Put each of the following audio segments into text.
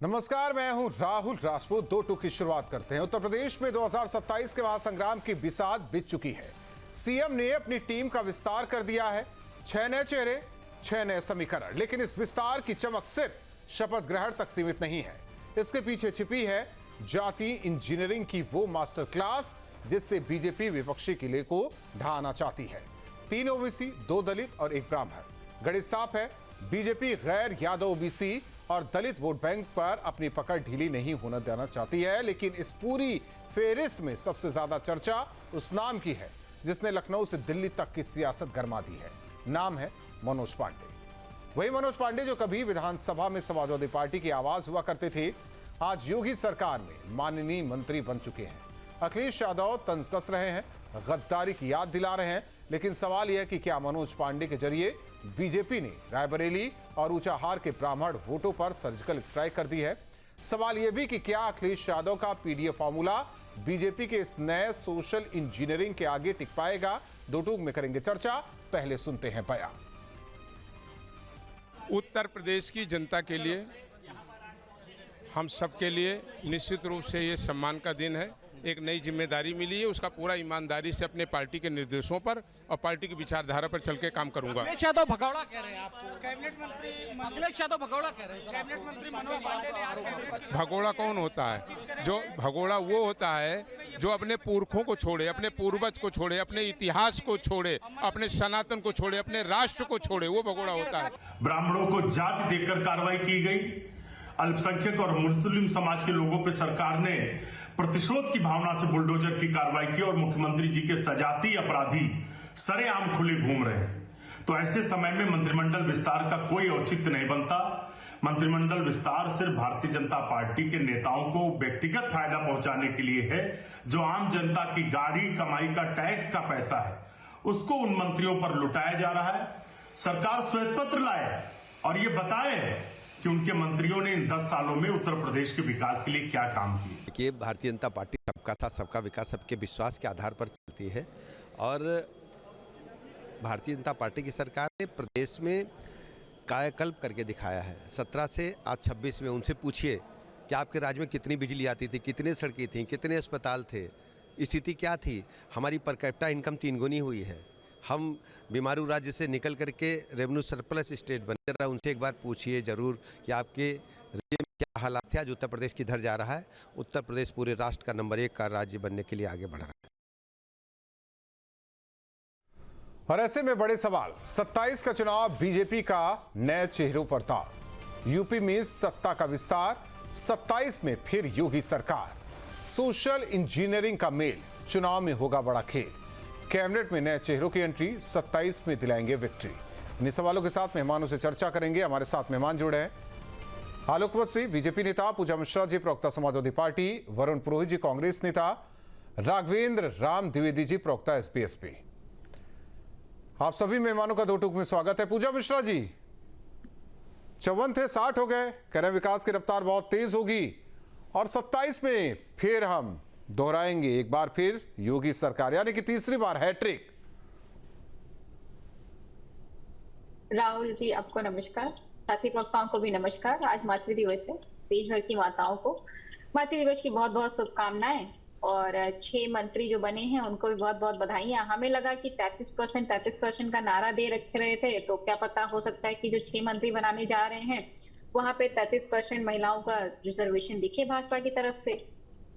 नमस्कार, मैं हूं राहुल राजपूत। दो टूक की शुरुआत करते हैं। उत्तर प्रदेश में 2027 के महासंग्राम की बिसात बीत चुकी है। सीएम ने अपनी टीम का विस्तार कर दिया है। 6 नए चेहरे, 6 नए समीकरण। लेकिन इस विस्तार की चमक सिर्फ शपथ ग्रहण तक सीमित नहीं है। इसके पीछे छिपी है जाति इंजीनियरिंग की वो मास्टर क्लास जिससे बीजेपी विपक्षी किले को ढहाना चाहती है। 3 ओबीसी, 2 दलित और 1 ब्राह्मण। गणित साफ है, बीजेपी गैर यादव ओबीसी और दलित वोट बैंक पर अपनी पकड़ ढीली नहीं होने देना चाहती है। लेकिन इस पूरी फेहरिस्त में सबसे ज्यादा चर्चा उस नाम की है जिसने लखनऊ से दिल्ली तक की सियासत गरमा दी है। नाम है मनोज पांडे। वही मनोज पांडे जो कभी विधानसभा में समाजवादी पार्टी की आवाज हुआ करते थे, आज योगी सरकार में माननीय मंत्री बन चुके हैं। अखिलेश यादव तंज कस रहे हैं, गद्दारी की याद दिला रहे हैं। लेकिन सवाल यह है कि क्या मनोज पांडे के जरिए बीजेपी ने रायबरेली और ऊंचाहार के ब्राह्मण वोटों पर सर्जिकल स्ट्राइक कर दी है। सवाल यह भी कि क्या अखिलेश यादव का पीडीएफ फॉर्मूला बीजेपी के इस नए सोशल इंजीनियरिंग के आगे टिक पाएगा। दो टूक में करेंगे चर्चा। पहले सुनते हैं बयान। उत्तर प्रदेश की जनता के लिए, हम सबके लिए निश्चित रूप से ये सम्मान का दिन है। एक नई जिम्मेदारी मिली है, उसका पूरा ईमानदारी से अपने पार्टी के निर्देशों पर और पार्टी की विचारधारा पर चल के काम करूंगा। अखिलेश यादव भगौड़ा कह रहे हैं आपको। कैबिनेट मंत्री अखिलेश यादव भगौड़ा कह रहे हैं। कैबिनेट मंत्री मनोज पांडे ने आज कैबिनेट भगोड़ा कौन होता है? जो भगोड़ा वो होता है जो अपने पुरखों को छोड़े, अपने पूर्वज को छोड़े, अपने इतिहास को छोड़े, अपने सनातन को छोड़े, अपने राष्ट्र को छोड़े, वो भगोड़ा होता है। ब्राह्मणों को जाति देकर कार्रवाई की गई। अल्पसंख्यक और मुस्लिम समाज के लोगों पर सरकार ने प्रतिशोध की भावना से बुलडोजर की कार्रवाई की और मुख्यमंत्री जी के सजाती अपराधी सरेआम खुले घूम रहे हैं। तो ऐसे समय में मंत्रिमंडल विस्तार का कोई औचित्य नहीं बनता। मंत्रिमंडल विस्तार सिर्फ भारतीय जनता पार्टी के नेताओं को व्यक्तिगत फायदा पहुंचाने के लिए है। जो आम जनता की गाड़ी कमाई का टैक्स का पैसा है उसको उन मंत्रियों पर लुटाया जा रहा है। सरकार श्वेत पत्र लाए और ये बताए कि उनके मंत्रियों ने इन 10 सालों में उत्तर प्रदेश के विकास के लिए क्या काम किए। कि भारतीय जनता पार्टी सबका साथ सबका विकास सबके विश्वास के आधार पर चलती है और भारतीय जनता पार्टी की सरकार ने प्रदेश में कायाकल्प करके दिखाया है। 17 से आज 26 में उनसे पूछिए कि आपके राज्य में कितनी बिजली आती थी, कितने सड़कें थीं, कितने अस्पताल थे, स्थिति क्या थी। हमारी पर कैपिटा इनकम 3 गुनी हुई है। हम बीमारू राज्य से निकल करके रेवेन्यू सरप्लस स्टेट बने रहा। उनसे एक बार पूछिए जरूर कि आपके राज्य में क्या हालात थे। आज उत्तर प्रदेश किधर जा रहा है। उत्तर प्रदेश पूरे राष्ट्र का नंबर 1 का राज्य बनने के लिए आगे बढ़ रहा है। और ऐसे में बड़े सवाल। 27 का चुनाव बीजेपी का नए चेहरों पर था। यूपी में सत्ता का विस्तार, 27 में फिर योगी सरकार। सोशल इंजीनियरिंग का मेल, चुनाव में होगा बड़ा खेल। कैबिनेट में नए चेहरों की एंट्री, 27 में दिलाएंगे विक्ट्री। इन सवालों के साथ मेहमानों से चर्चा करेंगे। हमारे साथ मेहमान जुड़े हैं आलोकवत सिंह, बीजेपी नेता, पूजा मिश्रा जी, प्रवक्ता समाजवादी पार्टी, वरुण पुरोहित जी, कांग्रेस नेता, राघवेंद्र राम द्विवेदी जी, प्रवक्ता एसपी। आप सभी मेहमानों का दो टूक में स्वागत है। पूजा मिश्रा जी, 54 थे, 60 हो गए, कह रहे विकास की रफ्तार बहुत तेज होगी और 27 में फिर हम दोहराएंगे एक बार फिर योगी सरकार, यानी कि तीसरी बार हैट्रिक। राहुल जी आपको नमस्कार, साथी प्रवक्ताओं को भी नमस्कार। आज मातृ दिवस है। देश भर की माताओं को मातृ दिवस की बहुत बहुत शुभकामनाएं। और 6 मंत्री जो बने हैं उनको भी बहुत बहुत बधाइयां। हमें लगा कि 33% का नारा दे रख रहे थे, तो क्या पता हो सकता है कि जो 6 मंत्री बनाने जा रहे हैं वहां पे 33% महिलाओं का रिजर्वेशन दिखे भाजपा की तरफ से,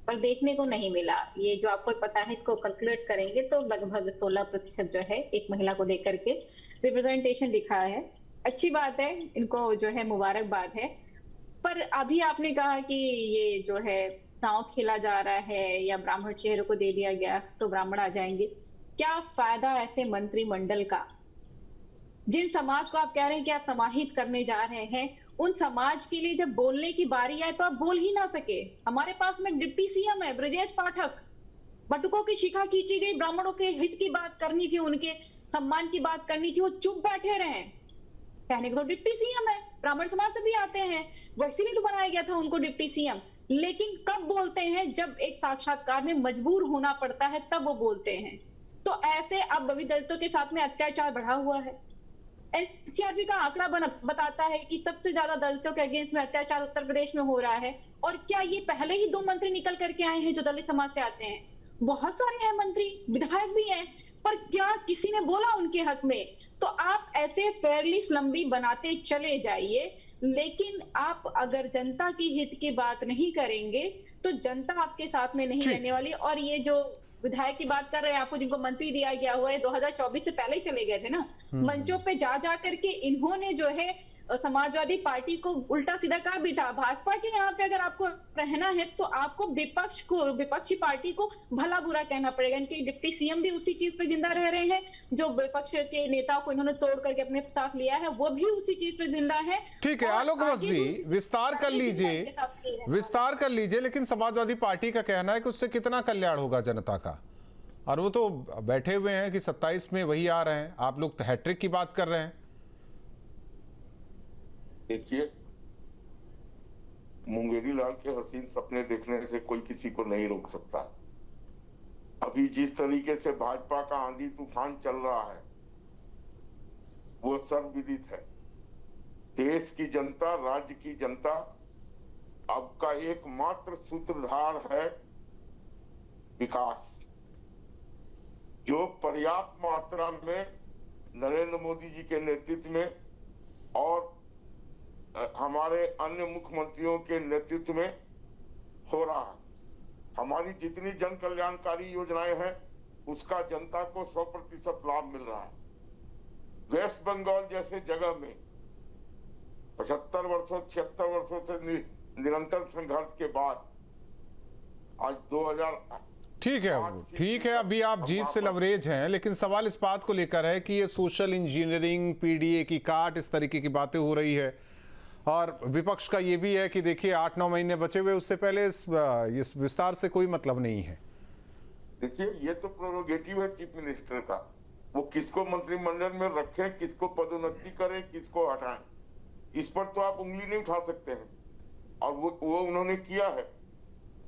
पर देखने को नहीं मिला। ये जो आपको पता है इसको कैलकुलेट करेंगे तो लगभग 16% जो है एक महिला को देकर के रिप्रेजेंटेशन दिखा है। अच्छी बात है, इनको जो है मुबारकबाद है। पर अभी आपने कहा कि ये जो है दांव खेला जा रहा है या ब्राह्मण चेहरों को दे दिया गया तो ब्राह्मण आ जाएंगे। क्या फायदा ऐसे मंत्रिमंडल का जिन समाज को आप कह रहे हैं कि आप समाहित करने जा रहे हैं, उन समाज के लिए जब बोलने की बारी आए तो आप बोल ही ना सके। हमारे पास में डिप्टी सीएम है ब्रजेश पाठक, बटुकों की शिखा खींची गई, ब्राह्मणों के हित की बात करनी थी, उनके सम्मान की बात करनी थी, वो चुप बैठे रहे। कहने को तो डिप्टी सीएम है, ब्राह्मण समाज से भी आते हैं, वो इसीलिए तो बनाया गया था उनको डिप्टी सीएम। लेकिन कब बोलते हैं? जब एक साक्षात्कार में मजबूर होना पड़ता है तब वो बोलते हैं। तो ऐसे अब दलितों के साथ में अत्याचार बढ़ा हुआ है, एनसीआरबी का आंकड़ा बताता है कि सबसे ज्यादा दलितों के अगेंस्ट में अत्याचार उत्तर प्रदेश में हो रहा है। और क्या ये पहले ही 2 मंत्री निकल करके आए हैं जो दलित समाज से आते हैं? बहुत सारे हैं मंत्री, विधायक भी हैं, पर क्या किसी ने बोला उनके हक में? तो आप ऐसे फेयरली लंबी बनाते चले जाइए, लेकिन आप अगर जनता की हित की बात नहीं करेंगे तो जनता आपके साथ में नहीं रहने वाली। और ये जो विधायक की बात कर रहे हैं, आपको जिनको मंत्री दिया गया हुआ है 2024 से पहले ही चले गए थे ना, मंचों पे जा जा करके इन्होंने जो है समाजवादी पार्टी को उल्टा सीधा कहा भी था। भाजपा के यहाँ पे अगर आपको रहना है तो आपको विपक्षी पार्टी को भला बुरा कहना पड़ेगा। इनके डिप्टी सीएम भी उसी चीज पे जिंदा रह रहे हैं, जो विपक्ष के नेताओं को इन्होंने तोड़ करके अपने साथ लिया है वो भी उसी चीज पे जिंदा है। ठीक है आलोक जी, विस्तार कर लीजिए, लेकिन समाजवादी पार्टी का कहना है कि उससे कितना कल्याण होगा जनता का, और वो तो बैठे हुए हैं कि 27 में वही आ रहे हैं, आप लोग हैट्रिक की बात कर रहे हैं। देखिए, मुंगेरी लाल के हसीन सपने देखने से कोई किसी को नहीं रोक सकता। अभी जिस तरीके से भाजपा का आंधी तूफान चल रहा है वो सर्वविदित है। देश की जनता, राज्य की जनता अब का एकमात्र सूत्रधार है विकास, जो पर्याप्त मात्रा में नरेंद्र मोदी जी के नेतृत्व में और हमारे अन्य मुख्यमंत्रियों के नेतृत्व में हो रहा है। हमारी जितनी जन कल्याणकारी योजनाएं हैं उसका जनता को 100% लाभ मिल रहा है। वेस्ट बंगाल जैसे जगह में 75 वर्षों 76 वर्षों से निरंतर संघर्ष के बाद आज 2000 ठीक है अभी आप जीत से लवरेज हैं, लेकिन सवाल इस बात को लेकर है कि ये सोशल इंजीनियरिंग, पीडीए की काट, इस तरीके की बातें हो रही है। और विपक्ष का ये भी है कि देखिए 8-9 महीने बचे हुए, उससे पहले इस विस्तार से कोई मतलब नहीं है। देखिए, ये तो प्रोरोगेटिव है चीफ मिनिस्टर का, वो किसको मंत्रिमंडल में रखें, किसको पदोन्नति करें, किसको हटाएं, इस पर तो आप उंगली नहीं उठा सकते हैं। और वो उन्होंने किया है।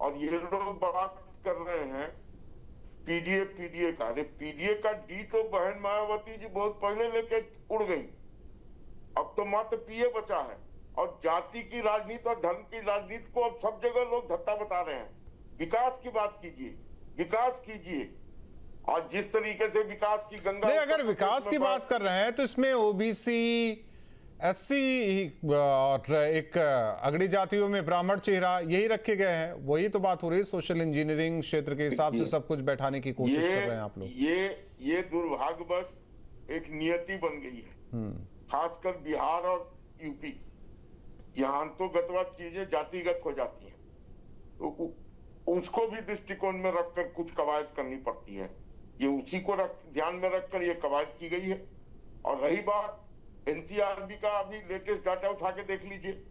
और ये लोग बात कर रहे हैं पीडीए का। अरे पीडीए का डी तो बहन मायावती जी बहुत पहले लेके उड़ गई, अब तो मात्र पीए बचा है। और जाति की राजनीति और धर्म की राजनीति को अब सब जगह लोग धत्ता बता रहे हैं। विकास की बात कीजिए, विकास कीजिए। और जिस तरीके से विकास की गंगा, नहीं, अगर विकास की बात कर रहे हैं तो इसमें ओबीसी, एससी और एक अगड़ी जातियों में ब्राह्मण चेहरा, यही रखे गए हैं। वही तो बात हो रही है, सोशल इंजीनियरिंग क्षेत्र के हिसाब से सब कुछ बैठाने की कोशिश कर रहे हैं आप लोग। ये दुर्भाग्यवश एक नियति बन गई है, खासकर बिहार और यूपी। यहाँ तो गतवाद चीजें जातिगत हो जाती हैं, तो उसको भी दृष्टिकोण में रखकर कुछ कवायद करनी पड़ती है। ये उसी को ध्यान में रखकर ये कवायद की गई है। और रही बात एनसीआरबी का, अभी लेटेस्ट डाटा उठा के देख लीजिए,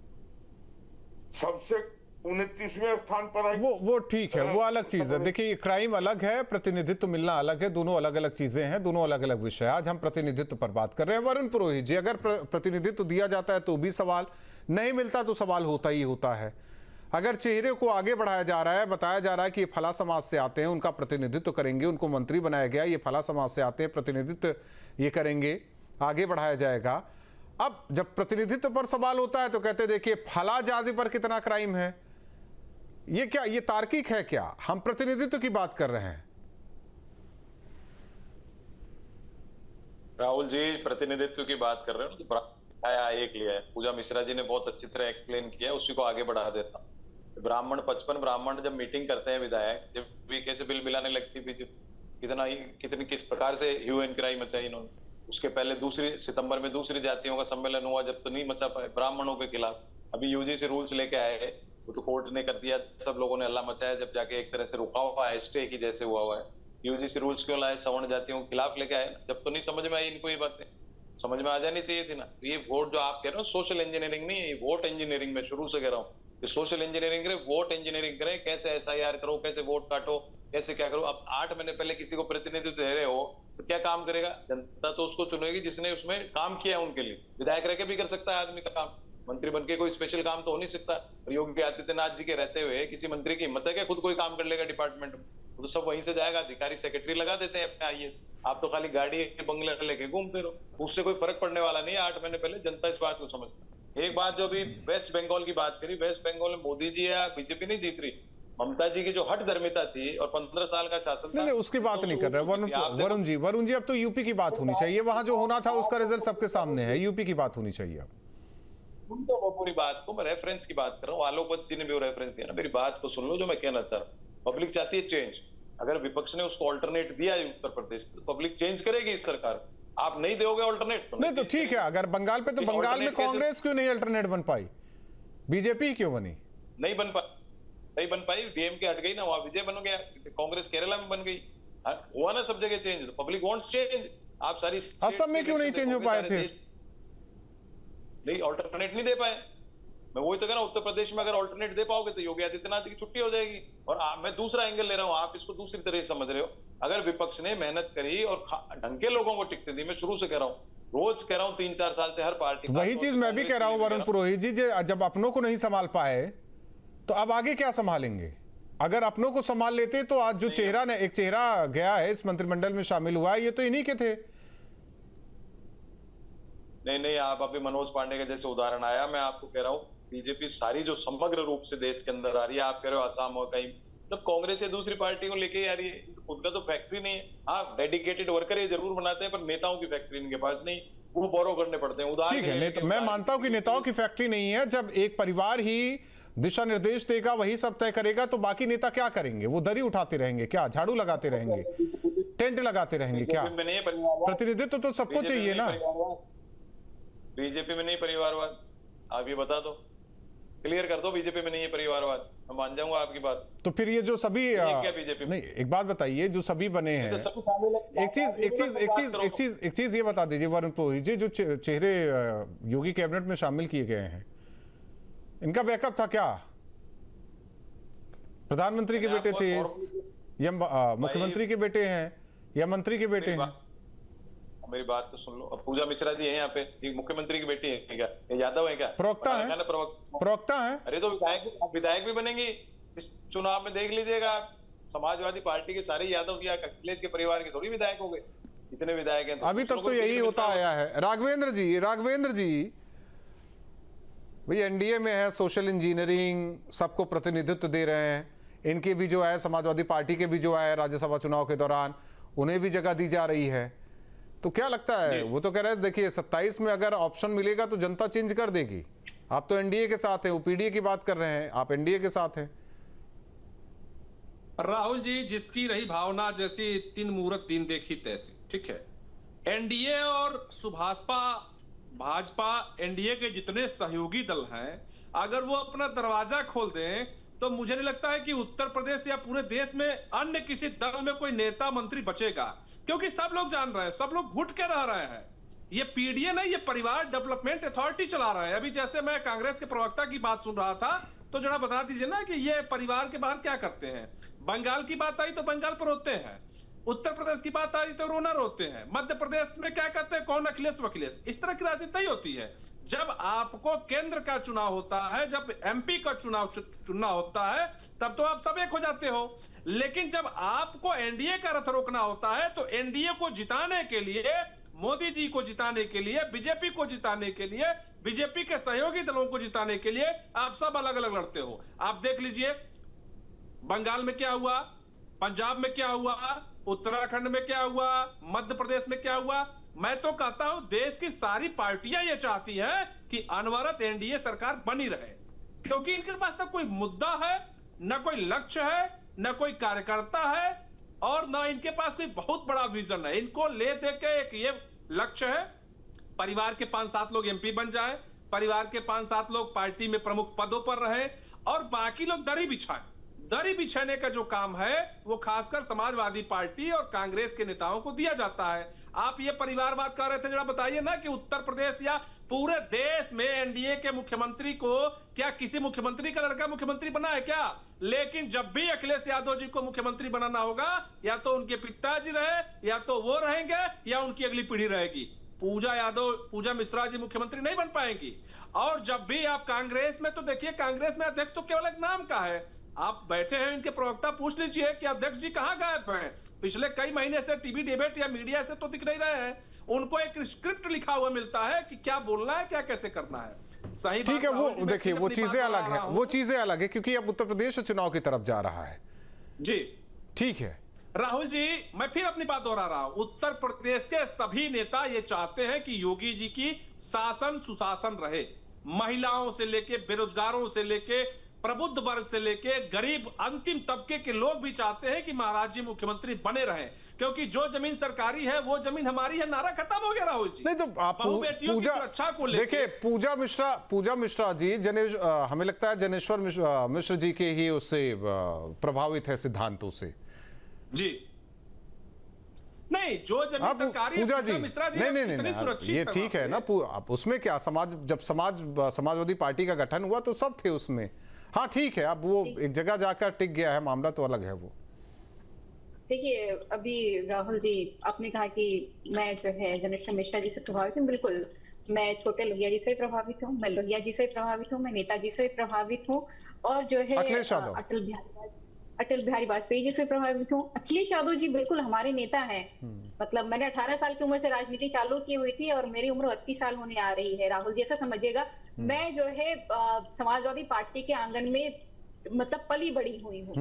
सबसे 29वें स्थान पर है। वो ठीक है, वो अलग चीज है। देखिए, क्राइम अलग है, प्रतिनिधित्व मिलना अलग है, दोनों अलग अलग चीजें हैं, दोनों अलग अलग विषय। आज हम प्रतिनिधित्व पर बात कर रहे हैं। वरुण पुरोहित जी, अगर प्रतिनिधित्व दिया जाता है तो भी सवाल, नहीं मिलता तो सवाल होता ही होता है। अगर चेहरे को आगे बढ़ाया जा रहा है, बताया जा रहा है कि ये फला समाज से आते हैं, उनका प्रतिनिधित्व करेंगे, उनको मंत्री बनाया गया, ये फला समाज से आते हैं, प्रतिनिधित्व ये करेंगे, आगे बढ़ाया जाएगा। अब जब प्रतिनिधित्व पर सवाल होता है तो कहते देखिए फला जाति पर कितना क्राइम है। ये क्या, ये तार्किक है क्या? हम प्रतिनिधित्व की बात कर रहे हैं। राहुल जी, प्रतिनिधित्व की बात कर रहे हो तो एक लिया है, पूजा मिश्रा जी ने बहुत अच्छी तरह एक्सप्लेन किया, उसी को आगे बढ़ा देता। ब्राह्मण 55 ब्राह्मण जब मीटिंग करते हैं विधायक, जब भी कैसे बिल मिलाने लगती थी, कितनी किस प्रकार से ह्यू एंड क्राई मचाई इन्होंने। उसके पहले 2 सितंबर में दूसरी जातियों का सम्मेलन हुआ, जब तो नहीं मचा पाए ब्राह्मणों के खिलाफ। अभी यूजीसी रूल्स लेके आए, वो तो कोर्ट ने कर दिया, सब लोगों ने हल्ला मचाया, जब जाके एक तरह से रुका हुआ है, स्टे की जैसे हुआ हुआ है। यूजीसी रूल्स क्यों लाए? सवर्ण जातियों के खिलाफ लेके आए, जब तो नहीं समझ में आई इनको ये बातें, समझ में आ जानी चाहिए थी ना। ये वोट जो आप कह रहे हो सोशल इंजीनियरिंग नहीं है, वोट इंजीनियरिंग में शुरू से कह रहा हूँ। सोशल इंजीनियरिंग करें, वोट इंजीनियरिंग करें, कैसे एसआईआर करो, कैसे वोट काटो, कैसे क्या करो। अब 8 महीने पहले किसी को प्रतिनिधित्व दे रहे हो तो क्या काम करेगा? जनता तो उसको चुनेगी जिसने उसमें काम किया है उनके लिए। विधायक रह के भी कर सकता है आदमी का काम, मंत्री बन के कोई स्पेशल काम तो हो नहीं सकता। योगी आदित्यनाथ जी के रहते हुए किसी मंत्री की हिम्मत है क्या खुद कोई काम कर लेगा डिपार्टमेंट में? तो सब वहीं से जाएगा, अधिकारी सेक्रेटरी लगा देते हैं अपने आईएएस। आप तो खाली गाड़ी के बंगले लेके घूमते रहो, उससे कोई फर्क पड़ने वाला नहीं है। 8 महीने पहले जनता इस बात को समझती। एक बात जो भी वेस्ट बंगाल की बात करी, वेस्ट बंगाल में मोदी जी या बीजेपी नहीं जीत रही, ममता जी की जो हट धर्मिता थी और 15 साल का शासन था। नहीं, उसकी बात नहीं कर रहे वरुण जी, अब तो यूपी की बात होनी चाहिए। वहां जो होना था उसका रिजल्ट सबके सामने है, यूपी की बात होनी चाहिए। सुन तो वो पूरी बात को, मैं रेफरेंस की बात कर रहा हूँ। आलोक जी ने भी वो रेफरेंस दिया ना, मेरी बात को सुन लो जो मैं कहना चाह रहा हूँ। पब्लिक चाहती है चेंज, अगर विपक्ष ने उसको ऑल्टरनेट दिया है उत्तर प्रदेश में, तो पब्लिक चेंज करेगी इस सरकार। आप नहीं दोगे ऑल्टरनेट नहीं तो ठीक है, अगर बंगाल पे, तो बंगाल में कांग्रेस क्यों नहीं अल्टरनेट बन पाई, बीजेपी क्यों बनी? नहीं बन पाई, डीएमके हट गई ना, वहां विजय बन गया। कांग्रेस केरला में बन गई, हुआ ना सब जगह चेंज। तो पब्लिक वांट्स चेंज। आप सारी असम में क्यों नहीं चेंज हो पाए? फिर नहीं, ऑल्टरनेट नहीं दे पाए। मैं वही तो कह रहा हूं, उत्तर प्रदेश में अगर ऑल्टरनेट दे पाओगे तो योगी आदित्यनाथ की छुट्टी हो जाएगी। और मैं दूसरा एंगल ले रहा हूं, आप इसको दूसरी तरह समझ रहे हो। अगर विपक्ष ने मेहनत करी और ढंग के लोगों को टिकट दी, मैं शुरू से कह रहा हूं, रोज कह रहा हूं, 3-4 साल से हर पार्टी। वही चीज मैं भी कह रहा हूं वरुण पुरोहित जी, जब अपनों को नहीं संभाल पाए तो अब आगे क्या संभालेंगे? अगर अपनों को संभाल लेते तो आज जो एक चेहरा गया है इस मंत्रिमंडल में शामिल हुआ है, ये तो इन्हीं के थे। नहीं, आप अभी मनोज पांडे का जैसे उदाहरण आया, मैं आपको कह रहा हूँ, बीजेपी सारी जो समग्र रूप से देश के अंदर आ रही है, आप कह रहे हो असम और कहीं, जब कांग्रेस या दूसरी पार्टी को लेके आ रही है, खुद का तो फैक्ट्री नहीं है। हाँ, डेडिकेटेड वर्कर ये जरूर बनाते हैं, पर नेताओं की फैक्ट्री इनके पास नहीं, वो बोरो करने पड़ते हैं। ठीक है, मैं मानता हूं कि नेताओं की फैक्ट्री नहीं है। जब एक परिवार ही दिशा निर्देश देगा, वही सब तय करेगा, तो बाकी नेता क्या करेंगे? वो दरी उठाते रहेंगे क्या? झाड़ू लगाते रहेंगे? टेंट लगाते रहेंगे क्या? प्रतिनिधित्व तो सबको चाहिए ना। बीजेपी में नहीं परिवारवाद, आप ये बता दो, क्लियर कर दो। बीजेपी में नहीं है परिवारवाद, मैं मान जाऊंगा आपकी बात। तो फिर ये जो सभी बीजेपी नहीं, एक बात बताइए, जो सभी बने हैं, एक चीज ये बता दीजिए वरुण पुरोहित जी, जो चेहरे योगी कैबिनेट में शामिल किए गए हैं, इनका बैकअप था क्या? प्रधानमंत्री के बेटे थे या मुख्यमंत्री के बेटे हैं या मंत्री के बेटे हैं? मेरी बात तो सुन लो। अब पूजा मिश्रा जी है यहाँ पे, ये मुख्यमंत्री की बेटी है क्या? ये यादव है क्या? प्रवक्ता है। अरे तो विधायक भी बनेंगी इस चुनाव में, देख लीजिएगा। समाजवादी पार्टी के सारे यादव की, अखिलेश के परिवार के थोड़ी विधायक हो गए, इतने विधायक हैं। अभी तक तो यही होता आया है। राघवेंद्र जी भाई एनडीए में है, सोशल इंजीनियरिंग, सबको प्रतिनिधित्व दे रहे हैं। इनके भी जो है, समाजवादी पार्टी के भी जो है, राज्यसभा चुनाव के दौरान उन्हें भी जगह दी जा रही है। तो क्या लगता है? वो तो कह रहे हैं, देखिए 27 में अगर ऑप्शन मिलेगा तो जनता चेंज कर देगी। आप तो एनडीए के साथ हैं, वो पीडीए की बात कर रहे हैं, आप एनडीए के साथ हैं। राहुल जी, जिसकी रही भावना, जैसी 3 मुहूर्त दिन देखी तैसी, ठीक है। एनडीए और सुभाषपा, भाजपा, एनडीए के जितने सहयोगी दल हैं, अगर वो अपना दरवाजा खोल दें तो मुझे नहीं लगता है कि उत्तर प्रदेश या पूरे देश में अन्य किसी दल में कोई नेता मंत्री बचेगा, क्योंकि सब लोग जान रहे हैं, सब लोग घुट के रह रहे हैं। ये पीडीए नहीं, ये परिवार डेवलपमेंट अथॉरिटी चला रहा है। अभी जैसे मैं कांग्रेस के प्रवक्ता की बात सुन रहा था, तो जरा बता दीजिए ना कि ये परिवार के बाहर क्या करते हैं। बंगाल की बात आई तो बंगाल पर रोते हैं, उत्तर प्रदेश की बात आई तो रोना रोते हैं, मध्य प्रदेश में क्या कहते हैं, कौन अखिलेश वखिलेश, इस तरह की राजनीति नहीं होती है। जब आपको केंद्र का चुनाव होता है, जब एमपी का चुनाव चुनना होता है, तब तो आप सब एक हो जाते हो। लेकिन जब आपको एनडीए का रथ रोकना होता है, तो एनडीए को जिताने के लिए, मोदी जी को जिताने के लिए, बीजेपी को जिताने के लिए, बीजेपी के सहयोगी दलों को जिताने के लिए आप सब अलग अलग लड़ते हो। आप देख लीजिए बंगाल में क्या हुआ, पंजाब में क्या हुआ, उत्तराखंड में क्या हुआ, मध्य प्रदेश में क्या हुआ। मैं तो कहता हूं देश की सारी पार्टियां ये चाहती हैं कि अनवरत एनडीए सरकार बनी रहे, क्योंकि इनके पास ना कोई मुद्दा है, न कोई लक्ष्य है, न कोई कार्यकर्ता है, और न इनके पास कोई बहुत बड़ा विजन है। इनको ले दे के एक ये लक्ष्य है, परिवार के 5-7 लोग एमपी बन जाए, परिवार के 5-7 लोग पार्टी में प्रमुख पदों पर रहे, और बाकी लोग दरी बिछाएं। दरी बिछाने का जो काम है वो खासकर समाजवादी पार्टी और कांग्रेस के नेताओं को दिया जाता है। आप ये परिवारवाद कर रहे थे, जरा बताइए ना कि उत्तर प्रदेश या पूरे देश में एनडीए के मुख्यमंत्री को क्या किसी मुख्यमंत्री का लड़का मुख्यमंत्री बना है क्या? लेकिन जब भी अखिलेश यादव जी को मुख्यमंत्री बनाना होगा, या तो उनके पिताजी रहे, या तो वो रहेंगे, या उनकी अगली पीढ़ी रहेगी। पूजा मिश्रा जी मुख्यमंत्री नहीं बन पाएंगी। और जब भी आप कांग्रेस में, तो देखिए कांग्रेस में अध्यक्ष तो केवल एक नाम का है, आप बैठे हैं, इनके प्रवक्ता पूछ लीजिए कि अध्यक्ष जी कहां गायब हैं। पिछले कई महीने से टीवी डिबेट या मीडिया से तो दिख नहीं रहे हैं। उनको एक स्क्रिप्ट लिखा हुआ मिलता है कि क्या बोलना है, क्या कैसे करना है। सही ठीक है, वो देखिए वो चीजें अलग है, वो चीजें अलग है, क्योंकि अब उत्तर प्रदेश चुनाव की तरफ जा रहा है जी। ठीक है राहुल जी, मैं फिर अपनी बात दोहरा रहा हूं। उत्तर प्रदेश के सभी नेता ये चाहते हैं कि योगी जी की शासन सुशासन रहे। महिलाओं से लेके बेरोजगारों से लेके प्रबुद्ध वर्ग से लेके गरीब अंतिम तबके के लोग भी चाहते हैं कि महाराज जी मुख्यमंत्री बने रहें, क्योंकि जो जमीन सरकारी है वो जमीन हमारी है। नारा खत्म हो गया राहुल जी। नहीं तो आप पूजा को देखिए, पूजा मिश्रा जी हमें लगता है जनेश्वर मिश्र जी के ही उससे प्रभावित है सिद्धांतों से जी। नहीं, जो जमीन सरकारी पूजा जी नहीं, ये ठीक है ना। आप उसमें क्या, जब समाजवादी पार्टी का गठन हुआ तो सब थे उसमें। हाँ ठीक है, अब वो एक जगह जाकर टिक गया है मामला, तो अलग है वो। देखिए, अभी राहुल जी आपने कहा कि मैं जो है जनेश्वर मिश्रा जी से प्रभावित हूँ। बिल्कुल, मैं छोटे लोहिया जी से प्रभावित हूँ, मैं लोहिया जी से प्रभावित हूँ, मैं नेताजी से प्रभावित हूँ, और जो है अटल बिहारी वाजपेयी जी से प्रभावित हूँ। अखिलेश यादव जी बिल्कुल हमारे नेता हैं। मतलब मैंने 18 साल की उम्र से राजनीति चालू की हुई थी और मेरी उम्र 32 साल होने आ रही है। राहुल जी ऐसा समझिएगा, मैं जो है समाजवादी पार्टी के आंगन में मतलब पली बड़ी हुई हूँ।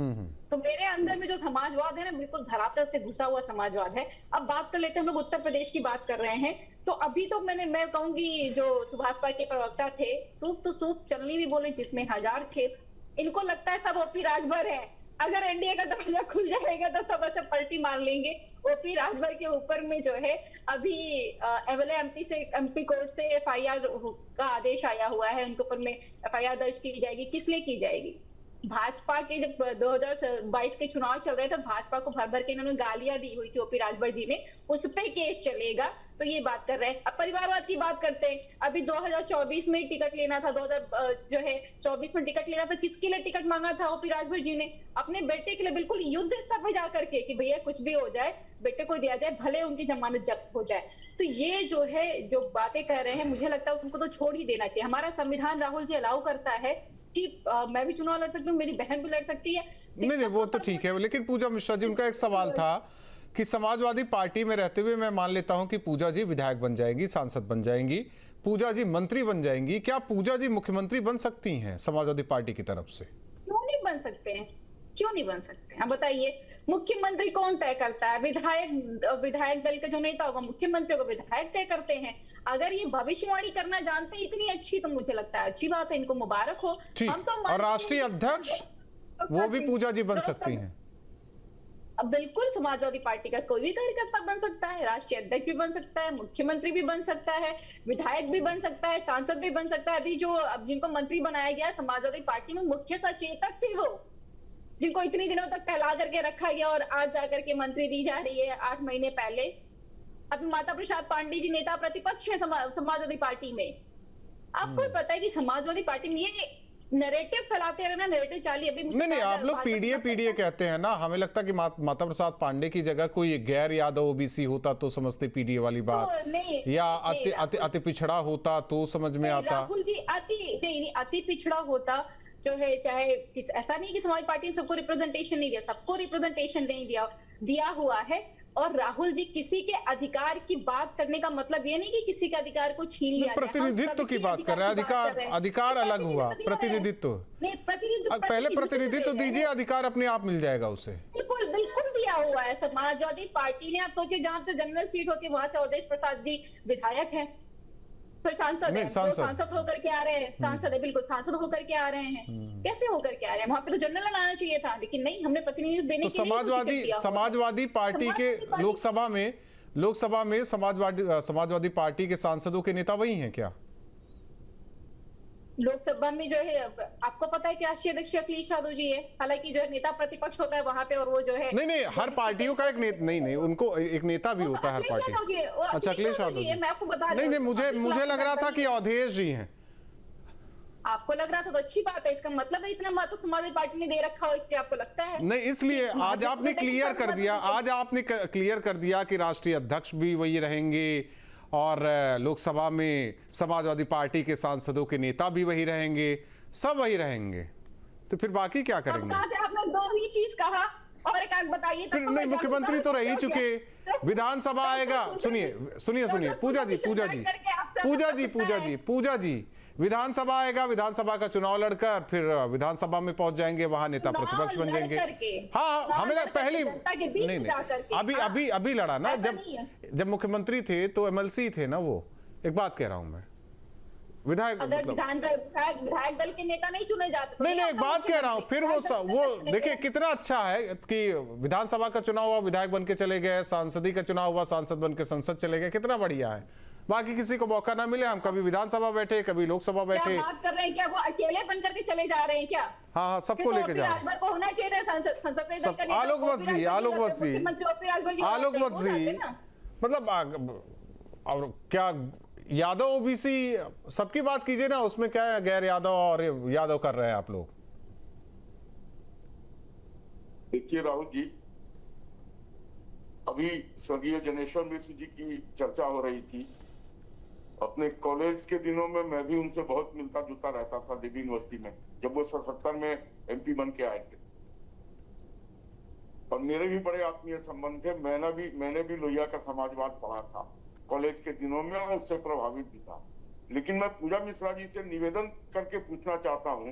तो मेरे अंदर में जो समाजवाद है ना, बिल्कुल धरातल से घुसा हुआ समाजवाद है। अब बात कर लेते हैं, हम लोग उत्तर प्रदेश की बात कर रहे हैं। तो अभी तो मैं कहूंगी जो सुभाष के प्रवक्ता थे, सूप तो सूप चलनी भी बोले जिसमें हजार छेद। इनको लगता है सब ओपी राजभर है। अगर एनडीए का दरवाजा खुल जाएगा तो सब ऐसे पलटी मार लेंगे। ओपी राजभर के ऊपर में जो है अभी एमपी कोर्ट से एफआईआर का आदेश आया हुआ है, उनके ऊपर में एफआईआर दर्ज की जाएगी। किस लिए की जाएगी? भाजपा के जब 2022 के चुनाव चल रहे थे, भाजपा को भर भर के इन्होंने गालियां दी हुई थी ओपी राजभर जी ने, उस पे केस चलेगा। तो ये बात कर रहे हैं। अब परिवारवाद की बात करते हैं। अभी 2024 में टिकट लेना था, 2024 में टिकट लेना था। किसके लिए टिकट मांगा था ओपी राजभर जी ने? अपने बेटे के लिए, बिल्कुल युद्ध स्तर पर जाकर के कि भैया कुछ भी हो जाए, बेटे को दिया जाए, भले उनकी जमानत जब्त हो जाए। तो ये जो है जो बातें कह रहे हैं, मुझे लगता है उनको तो छोड़ ही देना चाहिए। हमारा संविधान राहुल जी अलाउ करता है कि मैं भी चुनाव लड़ सकती हूँ, मेरी बहन भी लड़ सकती है। नहीं वो तो ठीक है, लेकिन पूजा मिश्रा जी, उनका एक सवाल था कि समाजवादी पार्टी में रहते हुए मैं मान लेता हूं कि पूजा जी विधायक बन जाएंगी, सांसद बन जाएंगी, पूजा जी मंत्री बन जाएंगी, क्या पूजा जी मुख्यमंत्री बन सकती हैं समाजवादी पार्टी की तरफ से? क्यों नहीं बन सकते हैं? क्यों नहीं बन सकते हैं? बताइए, मुख्यमंत्री कौन तय करता है? विधायक दल का जो नेता होगा, मुख्यमंत्री को विधायक तय करते हैं। अगर ये भविष्यवाणी करना जानते हैं इतनी अच्छी, तो मुझे लगता है अच्छी बात है, इनको मुबारक हो। हम तो और राष्ट्रीय अध्यक्ष वो भी पूजा जी बन सकती हैं। अब बिल्कुल समाजवादी पार्टी का कोई भी कार्यकर्ता बन सकता है, राष्ट्रीय अध्यक्ष भी बन सकता है, मुख्यमंत्री भी बन सकता है, विधायक भी बन सकता है, सांसद भी बन सकता है। अभी अब जिनको मंत्री बनाया गया समाजवादी पार्टी में, मुख्य सचेतक थे वो, जिनको इतने दिनों तक टहला करके रखा गया और आज जाकर के मंत्री दी जा रही है 8 महीने पहले। अभी माता प्रसाद पांडे जी नेता प्रतिपक्ष है समाजवादी पार्टी में। आपको पता है कि समाजवादी पार्टी में ये नैरेटिव फैलाते रहना, नैरेटिव चाली। अभी नहीं आप लोग पीडीए कहते हैं ना, हमें लगता है कि माता प्रसाद पांडे की जगह कोई गैर यादव ओबीसी होता तो समझते पीडीए वाली बात, या अति पिछड़ा होता तो समझ में आता। राहुल जी अति पिछड़ा होता जो है, चाहे ऐसा नहीं कि समाजवादी पार्टी ने सबको रिप्रेजेंटेशन नहीं दिया, सबको रिप्रेजेंटेशन नहीं दिया हुआ है। और राहुल जी, किसी के अधिकार की बात करने का मतलब ये नहीं कि किसी के अधिकार को छीन लिया। प्रतिनिधित्व की बात कर रहे हैं, अधिकार अलग हुआ, प्रतिनिधित्व पहले प्रतिनिधित्व दीजिए, अधिकार अपने आप मिल जाएगा उसे। बिल्कुल दिया हुआ है समाजवादी पार्टी ने। आप सोचिए, जहाँ पे जनरल सीट होती है वहां से अवधेश प्रसाद जी विधायक है, फिर सांसद होकर के आ रहे हैं, सांसद है, बिल्कुल सांसद होकर के आ रहे हैं। कैसे होकर के आ रहे हैं? वहां पे तो जनरल लाना चाहिए था, लेकिन नहीं, हमने प्रतिनिधित्व देने के लिए समाजवादी पार्टी के लोकसभा में समाजवादी पार्टी के सांसदों के नेता वही हैं क्या? लोकसभा में जो है, आपको पता है कि राष्ट्रीय अध्यक्ष अखिलेश यादव जी है। हालांकि जो है नेता प्रतिपक्ष होता है वहां पे, और वो जो है नहीं हर पार्टियों का एक नेता, नहीं उनको एक नेता भी होता है हर पार्टी। अच्छा, अखिलेश यादव जी, मैं आपको बता नहीं मुझे लग रहा था कि अवधेश जी हैं। आपको लग रहा था तो अच्छी बात है, इसका मतलब है इतना महत्व समाजवादी पार्टी ने दे रखा हो, इसलिए आपको लगता है? नहीं, इसलिए आज आपने क्लियर कर दिया कि राष्ट्रीय अध्यक्ष भी वही रहेंगे और लोकसभा में समाजवादी पार्टी के सांसदों के नेता भी वही रहेंगे, सब वही रहेंगे। तो फिर बाकी क्या अब करेंगे? कहाँ से आपने दो ही चीज कहा और एक आग बताइए। फिर नहीं, मुख्यमंत्री तो रह ही चुके, विधानसभा आएगा। सुनिए पूजा जी, विधानसभा आएगा, विधानसभा का चुनाव लड़कर फिर विधानसभा में पहुंच जाएंगे, वहां नेता प्रतिपक्ष बन जाएंगे। हाँ, हमें पहली नहीं, अभी लड़ा ना, जब मुख्यमंत्री थे तो एमएलसी थे ना वो। एक बात कह रहा हूं मैं, विधायक अगर विधायक दल के नेता नहीं चुने जाते। नहीं, एक बात कह रहा हूं, फिर वो देखिए कितना अच्छा है कि विधानसभा का चुनाव हुआ, विधायक बन के चले गए, सांसदी का चुनाव हुआ, सांसद बन के संसद चले गए, कितना बढ़िया है। बाकी किसी को मौका ना मिले, हम कभी विधानसभा बैठे, कभी लोकसभा बैठे। क्या बात कर रहे हैं? क्या वो अकेले बन करके चले जा रहे हैं क्या? हाँ, सबको लेके जा रहे हैं। होना चाहिए संसद। आलोक वत्सी मतलब और क्या यादव ओबीसी सबकी बात कीजिए ना, उसमें क्या है, गैर यादव और यादव कर रहे हैं आप लोग। देखिए राहुल जी, अभी स्वर्गीय जनेश्वर मिश्र जी की चर्चा हो रही थी। अपने कॉलेज के दिनों में मैं भी उनसे बहुत मिलता जुलता रहता था दिल्ली यूनिवर्सिटी में, जब वो 77 में एमपी बन के आए थे, और मेरे भी बड़े आत्मीय संबंध थे। मैंने भी लोहिया का समाजवाद पढ़ा था कॉलेज के दिनों में और उससे प्रभावित भी था। लेकिन मैं पूजा मिश्रा जी से निवेदन करके पूछना चाहता हूं,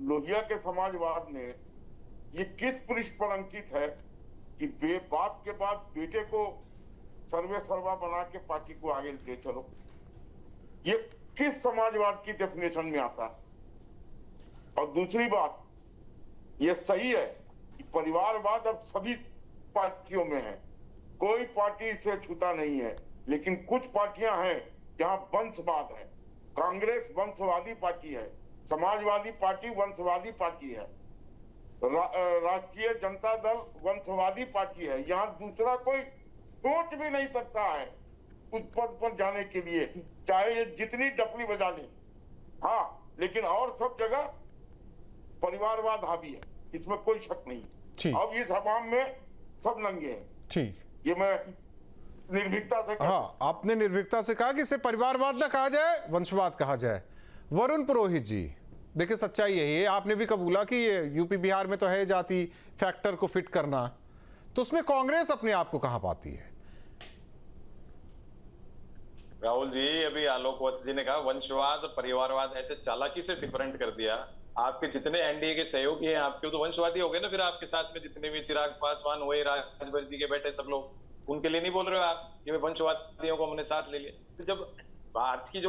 लोहिया के समाजवाद में ये किस पृष्ठ पर अंकित है कि बाप के बाद बेटे को सर्वे सर्वा बना के पार्टी को आगे ले चलो? ये किस समाजवाद की डेफिनेशन में आता है? और दूसरी बात, ये सही है कि परिवारवाद अब सभी पार्टियों में है, कोई पार्टी इसे छूता नहीं है, लेकिन कुछ पार्टियां हैं जहां वंशवाद है। कांग्रेस वंशवादी पार्टी है, समाजवादी पार्टी वंशवादी पार्टी है, राष्ट्रीय जनता दल वंशवादी पार्टी है। यहाँ दूसरा कोई सोच भी नहीं सकता है उस पद पर जाने के लिए, चाहे ये जितनी डपली बजा ले। हाँ, लेकिन और सब जगह परिवारवाद हावी है, इसमें कोई शक नहीं। अब इस हवाम में सब नंगे हैं। ठीक, ये मैं निर्भीकता से हाँ, आपने निर्भीकता से कहा कि इसे परिवारवाद ना कहा जाए, वंशवाद कहा जाए। वरुण पुरोहित जी, देखिए सच्चाई यही है, आपने भी कबूला कि ये यूपी बिहार में तो है जाति फैक्टर को फिट करना, तो उसमें कांग्रेस अपने आप को कहां पाती है? राहुल जी, अभी आलोक वत्स जी ने कहा वंशवाद परिवारवाद, ऐसे चालाकी से डिफरेंट कर दिया। आपके जितने एनडीए के सहयोगी हैं आपके तो वंशवादी हो गए ना। फिर आपके साथ में जितने भी चिराग पासवान हुए, राजभर जी के बेटे, सब लोग, उनके लिए नहीं बोल रहे हो आप कि वंशवादियों को हमने साथ ले लिया? तो जब भारतीय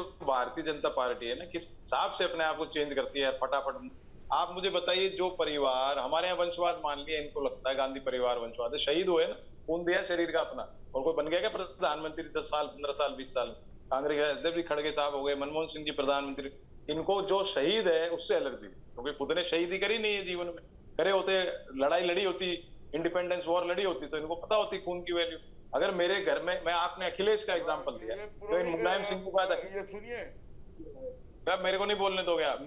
जनता पार्टी है ना, किस हिसाब से अपने आप को चेंज करती है फटाफट। आप मुझे बताइए, जो परिवार हमारे यहाँ वंशवाद मान लिया, इनको लगता है गांधी परिवार वंशवाद है, शहीद हुए ना, खून दिया शरीर का अपना, और कोई बन गया क्या प्रधानमंत्री 10 साल 15 साल 20 साल? कांग्रेस के अध्यक्ष भी खड़गे साहब हो गए, मनमोहन सिंह जी प्रधानमंत्री। इनको जो शहीद है उससे एलर्जी, क्योंकि खुद ने शहीदी करी नहीं है जीवन में। करे होते, लड़ाई लड़ी होती, इंडिपेंडेंस वॉर लड़ी होती, तो इनको पता होती खून की वैल्यू। अगर मेरे घर में, मैं आपने अखिलेश का एग्जांपल दिया, तो मुलायम सिंह के बाद सुनिए, मेरे को नहीं बोलने दोगे आप?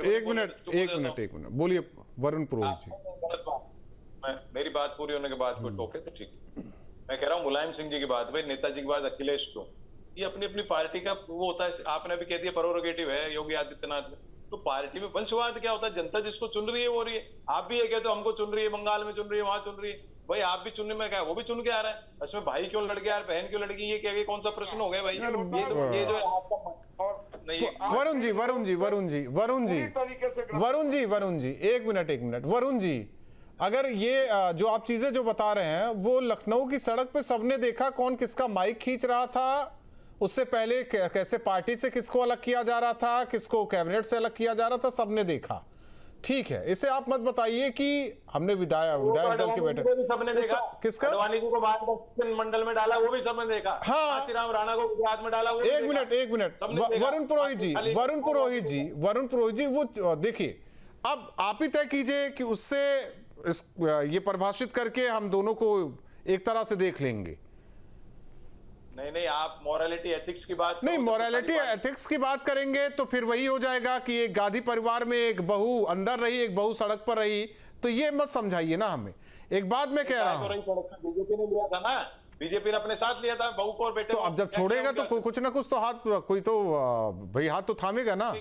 एक मिनट बोलिए वरुण पुरोहित जी। मेरी बात पूरी होने के बाद कोई टोके तो ठीक है। मैं कह रहा हूँ मुलायम सिंह जी की बात, भाई नेताजी के बाद अखिलेश क्यों? ये अपनी अपनी पार्टी का वो होता है। आपने भी कह दिया प्रोरोगेटिव है योगी आदित्यनाथ में, तो पार्टी में वंशवाद क्या होता है? जनता जिसको चुन रही है वो रही है। आप भी ये कहते हो हमको चुन रही है, बंगाल में चुन रही है, वहां चुन रही है, भाई आप भी चुनने में क्या है, वो भी चुन के आ रहा है। इसमें भाई क्यों लड़ गया, बहन क्यों लड़ गई, ये क्या कौन सा प्रश्न हो गया भाई? ये जो वरुण जी एक मिनट वरुण जी, अगर ये जो आप चीजें जो बता रहे हैं, वो लखनऊ की सड़क पे सबने देखा, कौन किसका माइक खींच रहा था, उससे पहले कैसे पार्टी से किसको अलग किया जा रहा था, किसको कैबिनेट से अलग किया जा रहा था, सबने देखा। ठीक है, इसे आप मत बताइए कि हमने विधायक दल के बैठक सबने देखा, किसका अडवाणी जी को मार्गदर्शन मंडल में डाला, वो भी सबने देखा। हाँ, कांशीराम राणा को गुजरात में डाला, वो एक मिनट वरुण पुरोहित जी, वो देखिए, अब आप ही तय कीजिए कि उससे ये परिभाषित करके हम दोनों को एक तरह से देख लेंगे। नहीं, आप मोरालिटी एथिक्स की बात नहीं, मोरालिटी एथिक्स की बात करेंगे तो फिर वही हो जाएगा कि एक गांधी परिवार में एक बहू अंदर रही, एक बहू सड़क पर रही, तो ये मत समझाइए ना हमें। एक बात मैं कह रहा हूं, बीजेपी ने लिया था ना, बीजेपी ने अपने साथ लिया था बहू को और बेटे तो अब जब छोड़ेगा तो कुछ ना कुछ तो हाथ, कोई तो भाई हाथ तो थामेगा ना।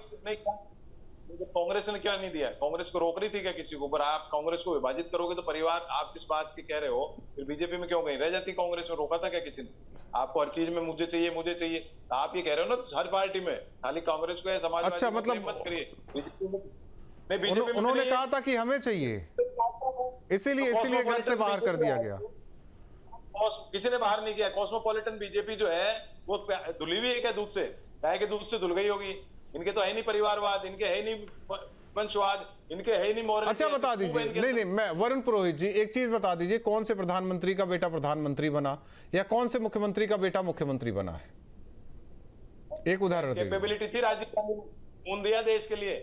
कांग्रेस ने क्या नहीं दिया? कांग्रेस को रोक रही थी क्या किसी को? पर आप कांग्रेस को विभाजित करोगे तो परिवार, आप जिस बात की कह रहे हो, फिर बीजेपी में क्यों गई? रह जाती कांग्रेस में, रोका था क्या किसी ने? आपको हर चीज में मुझे चाहिए मुझे चाहिए, आप ये कह रहे हो ना हर पार्टी में, खाली कांग्रेस को या समाजवादी अच्छा, को मतलब मत करिए। बीजेपी में नहीं, बीजेपी में उन्होंने नहीं कहा था कि हमें चाहिए, इसीलिए घर से बाहर कर दिया गया। किसी ने बाहर नहीं किया। कॉस्मोपॉलिटन बीजेपी जो है वो धुली हुई है क्या दूध से? गाय के दूध से धुल गई होगी। इनके तो है नहीं परिवारवाद, इनके है नहीं वंशवाद, इनके है नहीं मोरल। अच्छा, बता दीजिए, नहीं, मैं वरुण पुरोहित जी, एक चीज बता दीजिए, कौन से प्रधानमंत्री का बेटा प्रधानमंत्री बना या कौन से मुख्यमंत्री का बेटा मुख्यमंत्री बना है? एक उदाहरण दीजिए। कैपेबिलिटी थी राजीव गांधी ने, खून दिया देश के लिए,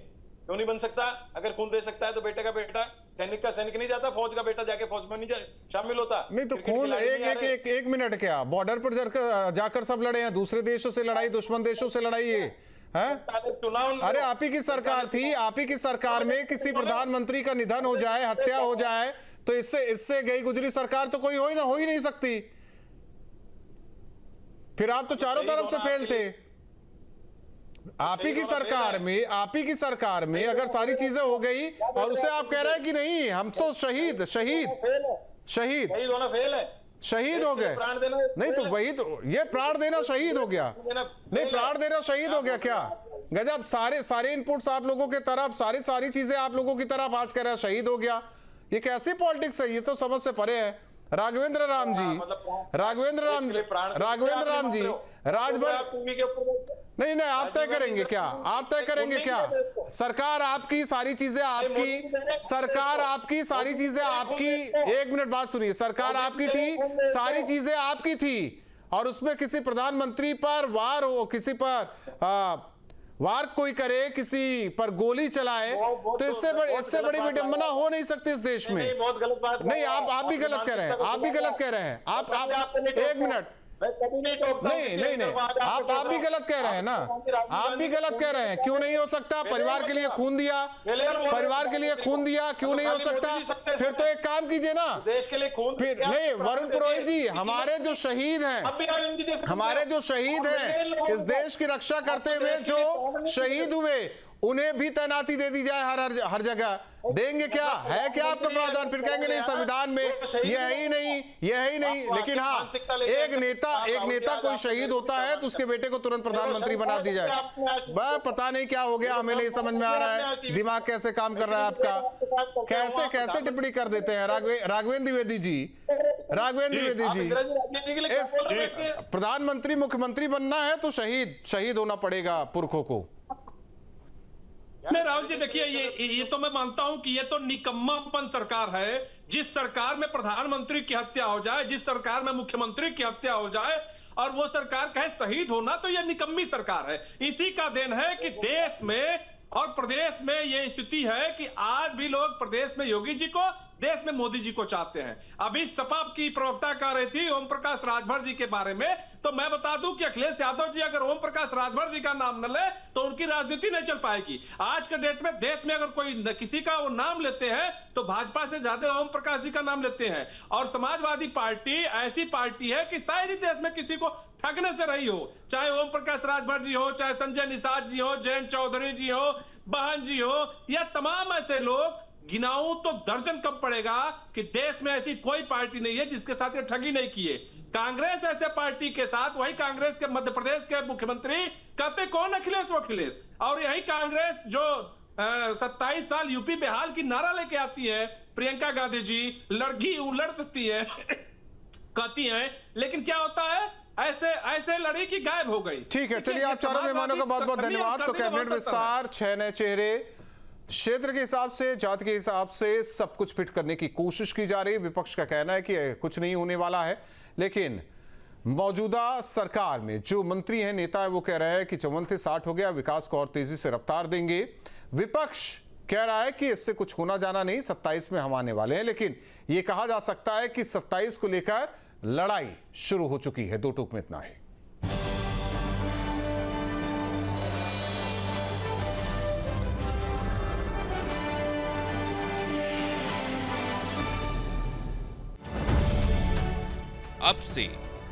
क्यों नहीं बन सकता? अगर खून दे सकता है तो बेटे का बेटा, सैनिक का सैनिक नहीं जाता, फौज का बेटा जाके फौज में नहीं शामिल होता? नहीं तो खून एक मिनट, क्या बॉर्डर पर जाकर सब लड़े हैं? दूसरे देशों से लड़ाई, दुश्मन देशों से लड़ाई है? अरे आप ही की सरकार थी, आप ही की सरकार में किसी प्रधानमंत्री का निधन हो जाए, हत्या हो जाए, तो इससे गई गुजरी सरकार तो कोई हो ही नहीं सकती। फिर आप तो चारों तरफ से फेल थे। आप ही की सरकार में अगर सारी चीजें हो गई और उसे आप कह रहे हैं कि नहीं, हम तो शहीद हो गए। नहीं तो वही तो, ये प्राण देना शहीद हो गया। नहीं, प्राण देना शहीद हो गया क्या? गजब, सारे इनपुट्स आप लोगों के तरफ, सारी चीजें आप लोगों की तरफ, आज कह रहा है शहीद हो गया। ये कैसी पॉलिटिक्स है? ये तो समझ से परे है। राघवेंद्र राम जी राजभर, नहीं, आप तय करेंगे क्या? आप तय करेंगे क्या? सरकार आपकी, सारी चीजें आपकी, एक मिनट बात सुनिए, सरकार आपकी थी, सारी चीजें आपकी थी, और उसमें किसी प्रधानमंत्री पर वार हो, किसी पर वार कोई करे, किसी पर गोली चलाए, तो इससे बड़ी विडंबना हो नहीं सकती इस देश में। बहुत गलत बात नहीं, आप भी गलत कह रहे हैं, आप एक मिनट, नहीं, आप भी गलत कह रहे हैं ना, आप भी गलत कह रहे हैं। क्यों नहीं हो सकता? परिवार के लिए खून दिया, क्यों नहीं हो सकता? फिर तो एक काम कीजिए ना, देश के लिए खून, फिर नहीं, वरुण पुरोहित जी, हमारे जो शहीद हैं इस देश की रक्षा करते हुए, जो शहीद हुए, उन्हें भी तैनाती दे दी जाए हर जगह। देंगे क्या? है क्या आपका प्रावधान? फिर कहेंगे नहीं, संविधान में ये है ही नहीं। लेकिन हाँ, एक नेता कोई शहीद होता है तो उसके बेटे को तुरंत प्रधानमंत्री बना दी जाए। वह पता नहीं क्या हो गया, हमें नहीं समझ में आ रहा है, दिमाग कैसे काम कर रहा है आपका, कैसे टिप्पणी कर देते हैं। राघवेंद्र द्विवेदी जी, इस प्रधानमंत्री मुख्यमंत्री बनना है तो शहीद होना पड़ेगा पुरखों को। नहीं राहुल जी, देखिए, ये तो मैं मानता हूं कि ये तो निकम्मापन सरकार है। जिस सरकार में प्रधानमंत्री की हत्या हो जाए, जिस सरकार में मुख्यमंत्री की हत्या हो जाए, और वो सरकार कहे शहीद होना, तो ये निकम्मी सरकार है। इसी का देन है कि देश में और प्रदेश में ये स्थिति है कि आज भी लोग प्रदेश में योगी जी को, देश में मोदी जी को चाहते हैं। अभी सपा की प्रवक्ता कह रही थी ओम प्रकाश राजभर जी के बारे में, तो मैं बता दूं कि अखिलेश यादव जी अगर ओम प्रकाश राजभर जी का नाम न ले तो उनकी राजनीति नहीं चल पाएगी। आज के डेट में देश में अगर कोई किसी का वो नाम लेते हैं तो भाजपा से ज्यादा ओम प्रकाश जी का नाम लेते हैं। और समाजवादी पार्टी ऐसी पार्टी है कि शायद ही देश में किसी को ठगने से रही हो, चाहे ओम प्रकाश राजभर जी हो, चाहे संजय निषाद जी हो, जयंत चौधरी जी हो, बहन जी हो, या तमाम ऐसे लोग, गिनाऊं तो दर्जन कम पड़ेगा कि देश में ऐसी कोई पार्टी नहीं है जिसके साथ ये ठगी नहीं किए। कांग्रेस ऐसे पार्टी के साथ, वही कांग्रेस के मध्य प्रदेश के मुख्यमंत्री कहते कौन? अखिलेश और यही कांग्रेस जो 27 साल यूपी बिहार की नारा लेके आती है, प्रियंका गांधी जी लड़ सकती है कहती हैं, लेकिन क्या होता है, ऐसे लड़ी की गायब हो गई। ठीक है, चलिए, आप चारों मेहमानों का बहुत बहुत धन्यवाद। तो कैबिनेट विस्तार, 6 नए चेहरे, क्षेत्र के हिसाब से, जाति के हिसाब से सब कुछ फिट करने की कोशिश की जा रही है। विपक्ष का कहना है कि कुछ नहीं होने वाला है, लेकिन मौजूदा सरकार में जो मंत्री हैं, नेता है, वो कह रहे हैं कि 54 से 60 हो गया, विकास को और तेजी से रफ्तार देंगे। विपक्ष कह रहा है कि इससे कुछ होना जाना नहीं, 27 में हम आने वाले हैं। लेकिन यह कहा जा सकता है कि 27 को लेकर लड़ाई शुरू हो चुकी है। 2 टूक में इतना ही। अब से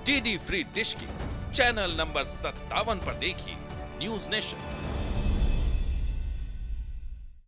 डीडी फ्री डिश की चैनल नंबर 57 पर देखिए न्यूज नेशन।